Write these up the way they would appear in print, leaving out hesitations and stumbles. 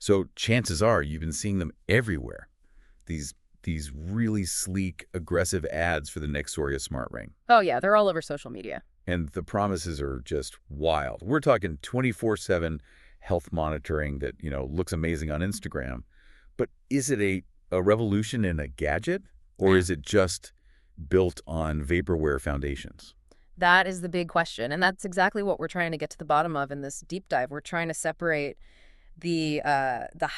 So chances are you've been seeing them everywhere. These these really sleek, aggressive ads for the Nexoria Smart Ring. Oh, yeah, they're all over social media. And the promises are just wild. We're talking 24/7 health monitoring that, looks amazing on Instagram. But is it a revolution in a gadget, or is it just built on vaporware foundations? That is the big question, and that's exactly what we're trying to get to the bottom of in this deep dive. We're trying to separate the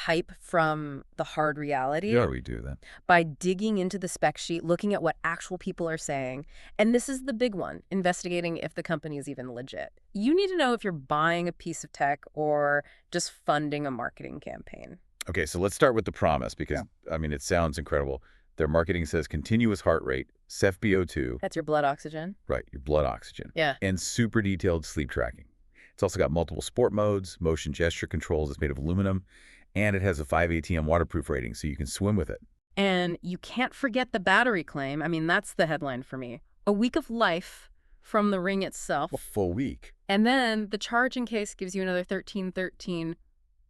hype from the hard reality Yeah, we do that. by digging into the spec sheet, looking at what actual people are saying. And this is the big one, investigating if the company is even legit. You need to know if you're buying a piece of tech or just funding a marketing campaign. Okay, so let's start with the promise because, it sounds incredible. Their marketing says continuous heart rate, SEFBO2, That's your blood oxygen. right, your blood oxygen, Yeah. and super detailed sleep tracking. It's also got multiple sport modes, motion gesture controls. It's made of aluminum, and it has a 5 ATM waterproof rating, so you can swim with it. And you can't forget the battery claim. I mean, that's the headline for me. A week of life from the ring itself. A full week. And then the charging case gives you another 13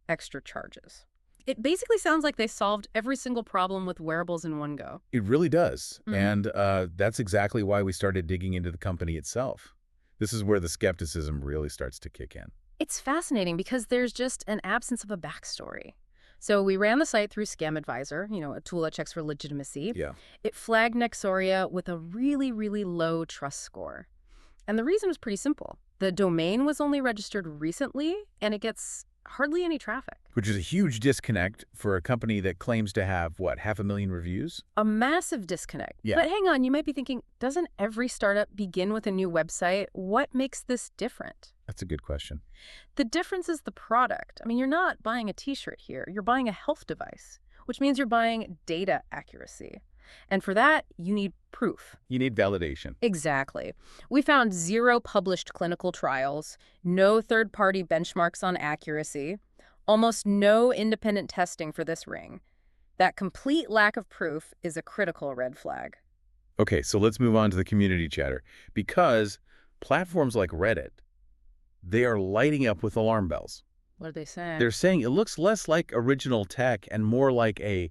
extra charges. It basically sounds like they solved every single problem with wearables in one go. It really does. Mhm. And that's exactly why we started digging into the company itself. This is where the skepticism really starts to kick in. It's fascinating because there's just an absence of a backstory. So we ran the site through Scam Advisor, a tool that checks for legitimacy. Yeah. It flagged Nexoria with a really, really low trust score. And the reason was pretty simple. The domain was only registered recently, and it gets hardly any traffic. Which is a huge disconnect for a company that claims to have, 500,000 reviews? A massive disconnect. Yeah. But hang on, you might be thinking, doesn't every startup begin with a new website? What makes this different? That's a good question. The difference is the product. I mean, you're not buying a t-shirt here. You're buying a health device, which means you're buying data accuracy. And for that, you need proof. You need validation. Exactly. We found 0 published clinical trials, no third-party benchmarks on accuracy, almost no independent testing for this ring. That complete lack of proof is a critical red flag. Okay, so let's move on to the community chatter. Because platforms like Reddit, they are lighting up with alarm bells. What are they saying? They're saying it looks less like original tech and more like a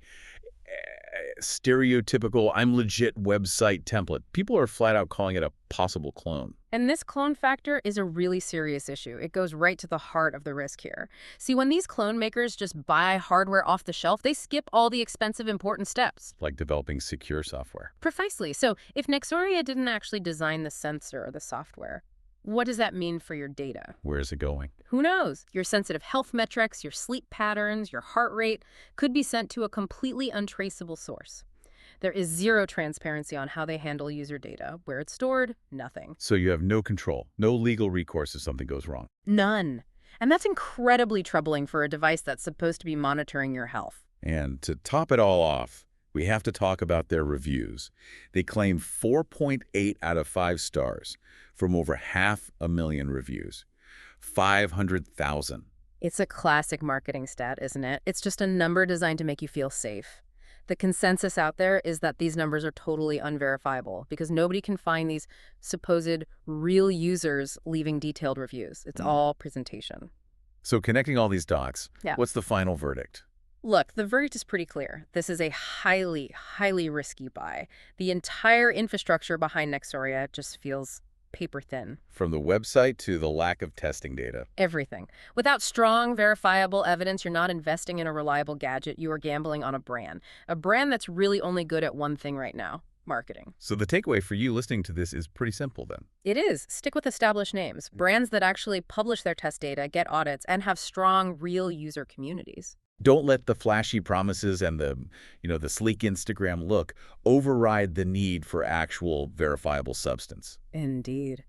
stereotypical I'm legit website template. People are flat out calling it a possible clone. And this clone factor is a really serious issue. It goes right to the heart of the risk here. See, when these clone makers just buy hardware off the shelf, they skip all the expensive, important steps. Like developing secure software. Precisely. So if Nexoria didn't actually design the sensor or the software, what does that mean for your data? Where is it going? Who knows? Your sensitive health metrics, your sleep patterns, your heart rate could be sent to a completely untraceable source. There is 0 transparency on how they handle user data. Where it's stored, nothing. So you have no control, no legal recourse if something goes wrong. None. And that's incredibly troubling for a device that's supposed to be monitoring your health. And to top it all off, we have to talk about their reviews. They claim 4.8 out of 5 stars from over 500,000 reviews. 500,000. It's a classic marketing stat, isn't it? It's just a number designed to make you feel safe. The consensus out there is that these numbers are totally unverifiable because nobody can find these supposed real users leaving detailed reviews. It's all presentation. So connecting all these dots, Yeah. What's the final verdict? Look, the verdict is pretty clear. This is a highly, highly risky buy. The entire infrastructure behind Nexoria just feels paper thin. From the website to the lack of testing data. Everything. Without strong, verifiable evidence, you're not investing in a reliable gadget. You are gambling on a brand. A brand that's really only good at one thing right now: marketing. So the takeaway for you listening to this is pretty simple then. It is. Stick with established names. Brands that actually publish their test data, get audits, and have strong, real user communities. Don't let the flashy promises and the sleek Instagram look override the need for actual verifiable substance. Indeed.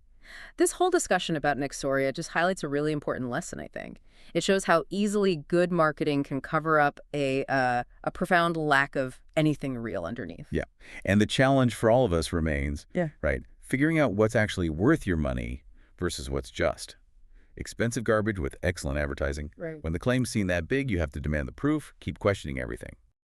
This whole discussion about Nexoria just highlights a really important lesson, I think. It shows how easily good marketing can cover up a profound lack of anything real underneath. Yeah. And the challenge for all of us remains, right, figuring out what's actually worth your money versus what's just. Expensive garbage with excellent advertising. Right. When the claims seem that big, you have to demand the proof, keep questioning everything.